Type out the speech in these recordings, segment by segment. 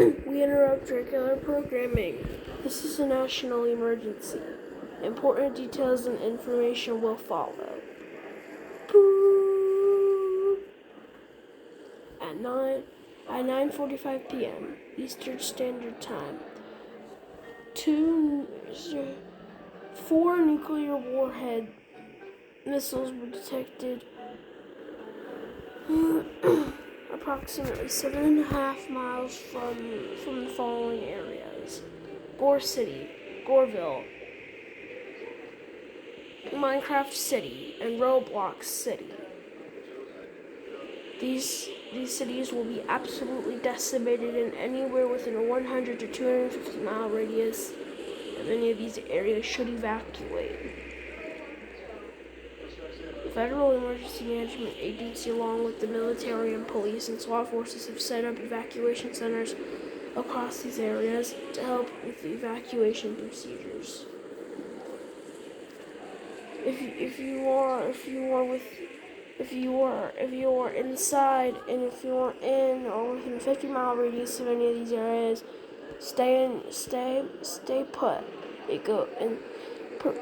We interrupt regular programming. This is a national emergency. Important details and information will follow. Boop. At 9:45 p.m. Eastern Standard Time, 4 nuclear warhead missiles were detected approximately 7.5 miles from the following areas: Gore City, Goreville, Minecraft City, and Roblox City. These cities will be absolutely decimated, and anywhere within a 100 to 250 mile radius of any of these areas should evacuate. The Federal Emergency Management Agency, along with the military and police and SWAT forces, have set up evacuation centers across these areas to help with the evacuation procedures. If you are inside, and if you are in or within a 50-mile radius of any of these areas, stay put.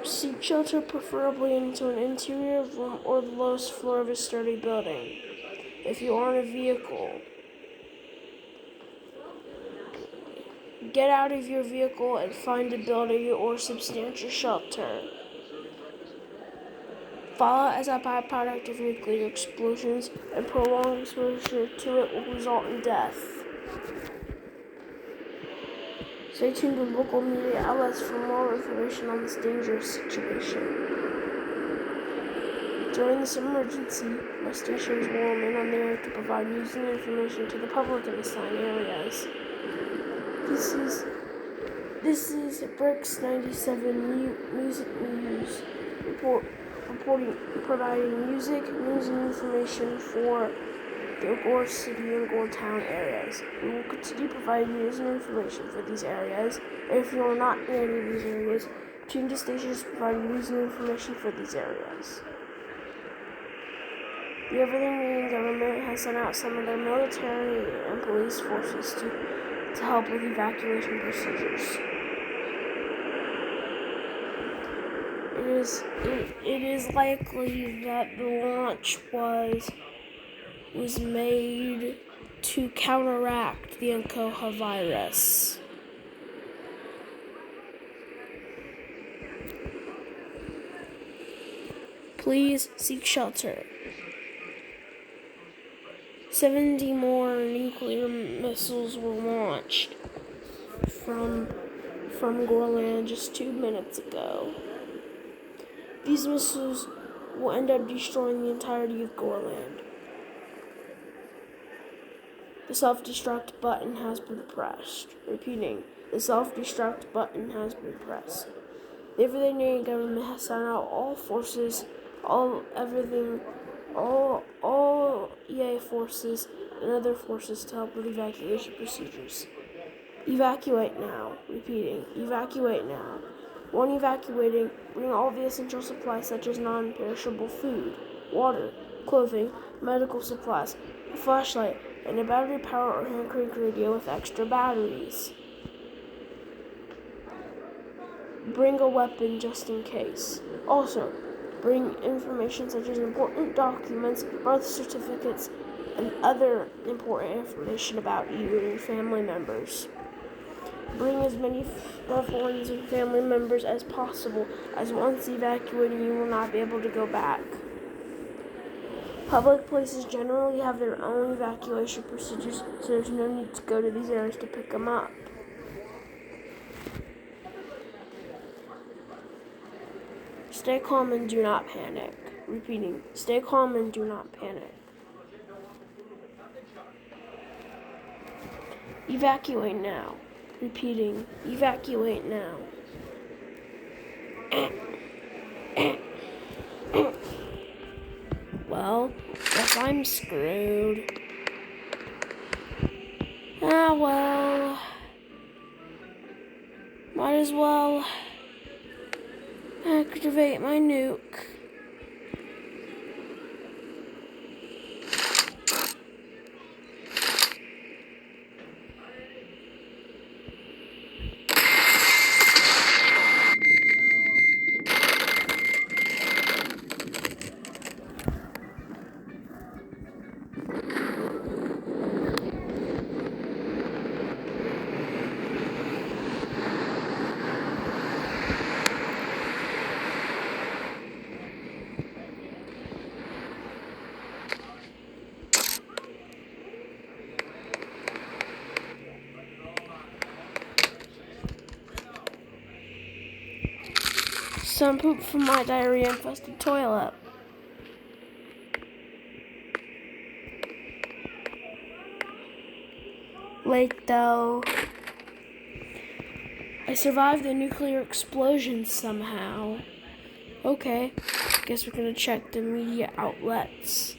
Seek shelter, preferably into an interior room or the lowest floor of a sturdy building. If you are in a vehicle, get out of your vehicle and find a building or substantial shelter. Fallout as a byproduct of nuclear explosions, and prolonged exposure to it will result in death. Stay tuned to local media outlets for more information on this dangerous situation. During this emergency, my stations will remain on the air to provide news and information to the public in assigned areas. This is Bricks 97 Music News providing music, news, and information for the Gore City and Gore Town areas. We will continue providing news and information for these areas. And if you are not in any of these areas, tune to stations providing news and information for these areas. The Everything Meeting government has sent out some of their military and police forces to help with evacuation procedures. It is likely that the launch was made to counteract the Nkoha virus. Please seek shelter. 70 more nuclear missiles were launched from Goreland just 2 minutes ago. These missiles will end up destroying the entirety of Goreland. The self-destruct button has been pressed. Repeating, the self-destruct button has been pressed. The Everything Meeting government has sent out all forces, all EA forces and other forces to help with evacuation procedures. Evacuate now. Repeating, evacuate now. When evacuating, bring all the essential supplies such as non-perishable food, water, clothing, medical supplies, a flashlight, and a battery power or hand crank radio with extra batteries. Bring a weapon just in case. Also, bring information such as important documents, birth certificates, and other important information about you and your family members. Bring as many loved ones and family members as possible, as once evacuating you will not be able to go back. Public places generally have their own evacuation procedures, so there's no need to go to these areas to pick them up. Stay calm and do not panic. Repeating, stay calm and do not panic. Evacuate now. Repeating, evacuate now. Well, guess I'm screwed. Well. Might as well activate my nuke. some poop from my diarrhea-infested toilet. Late though. I survived the nuclear explosion somehow. Okay, guess we're gonna check the media outlets.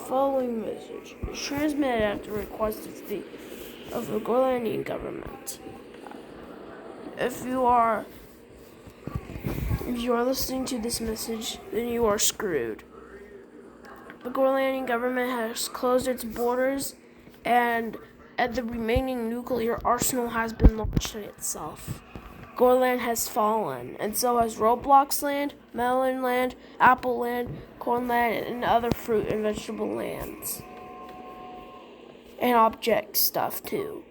Following message is transmitted at the request of the Gorlanian government. If you are listening to this message, then you are screwed. The Gorlanian government has closed its borders, and the remaining nuclear arsenal has been launched at itself. Gorland has fallen, and so has Roblox Land, Melon Land, Apple Land, Corn Land, and other fruit and vegetable lands. And object stuff, too.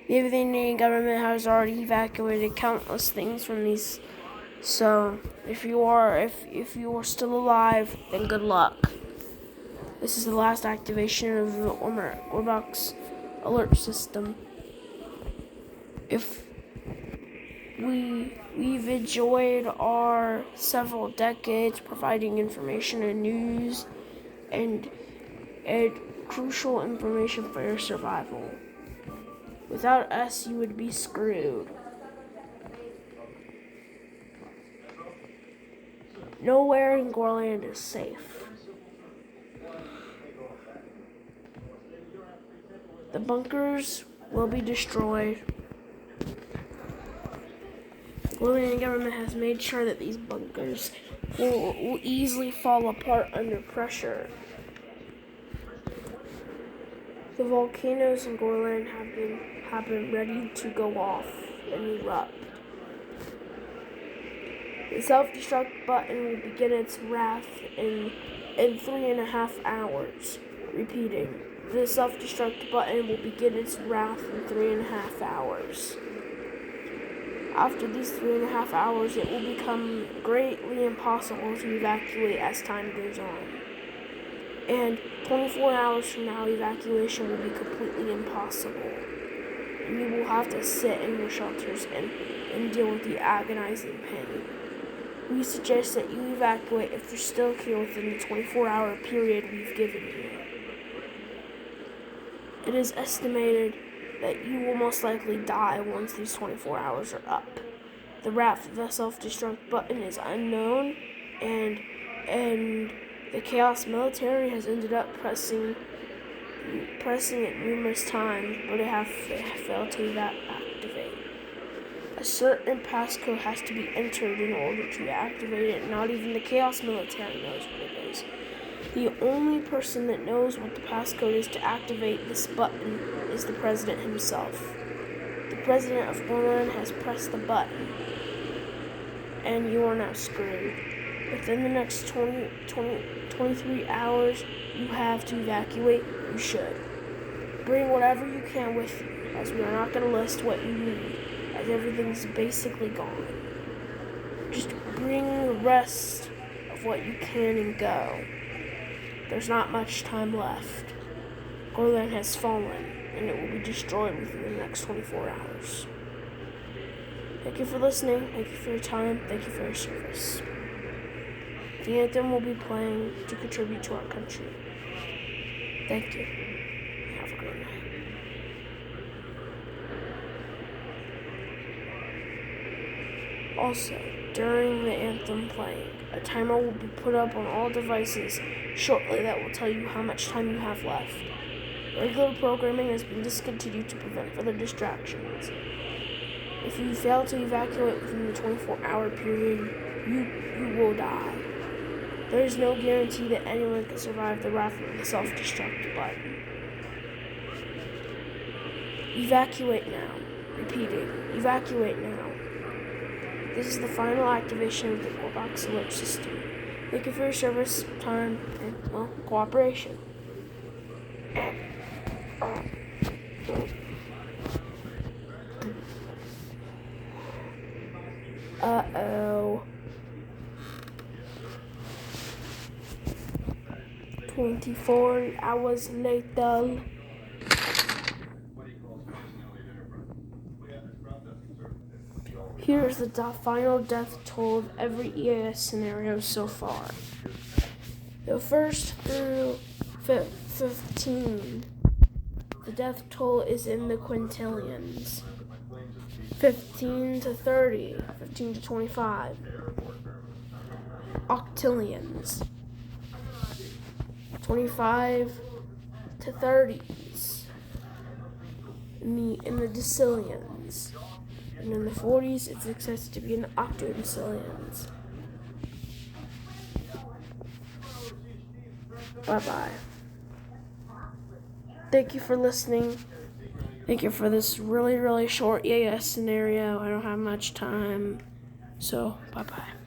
The Canadian government has already evacuated countless things from these. So, if you are still alive, then good luck. This is the last activation of the Orbox alert system. If we've enjoyed our several decades providing information and news and crucial information for your survival. Without us, you would be screwed. Nowhere in Gorland is safe. The bunkers will be destroyed. The Gorland government has made sure that these bunkers will easily fall apart under pressure. The volcanoes in Gorland have been ready to go off and erupt. The self-destruct button will begin its wrath in 3.5 hours. Repeating, the self-destruct button will begin its wrath in 3.5 hours. After these 3.5 hours, it will become greatly impossible to evacuate as time goes on. And 24 hours from now, evacuation will be completely impossible. And you will have to sit in your shelters and deal with the agonizing pain. We suggest that you evacuate if you're still here within the 24-hour period we've given you. It is estimated that you will most likely die once these 24 hours are up. The wrath of the self-destruct button is unknown, and the Chaos military has ended up pressing it numerous times, but it have failed to activate. A certain passcode has to be entered in order to activate it. Not even the Chaos military knows what it is. The only person that knows what the passcode is to activate this button is the president himself. The president of Gorland has pressed the button, and you are now screwed. Within the next 23 hours, you have to evacuate. You should. Bring whatever you can with you, as we are not going to list what you need, as everything's basically gone. Just bring the rest of what you can and go. There's not much time left. Gorland has fallen, and it will be destroyed within the next 24 hours. Thank you for listening. Thank you for your time. Thank you for your service. The anthem will be playing to contribute to our country. Thank you. Have a great night. Also, during the anthem playing, a timer will be put up on all devices shortly that will tell you how much time you have left. Regular programming has been discontinued to prevent further distractions. If you fail to evacuate within the 24-hour period, you will die. There is no guarantee that anyone can survive the wrath of the self-destruct button. Evacuate now. Repeating, evacuate now. This is the final activation of the Orbox alert system. Thank you for your service, time, and, cooperation. Uh-oh. 24 hours later. Here's the final death toll of every EAS scenario so far. The first through 15, the death toll is in the quintillions. 15 to 30, 15 to 25, octillions. 25 to 30s, in the decillions. And in the 40s, it's expected to be in the octodecillions. Bye-bye. Thank you for listening. Thank you for this really, really short EAS scenario. I don't have much time. So, bye-bye.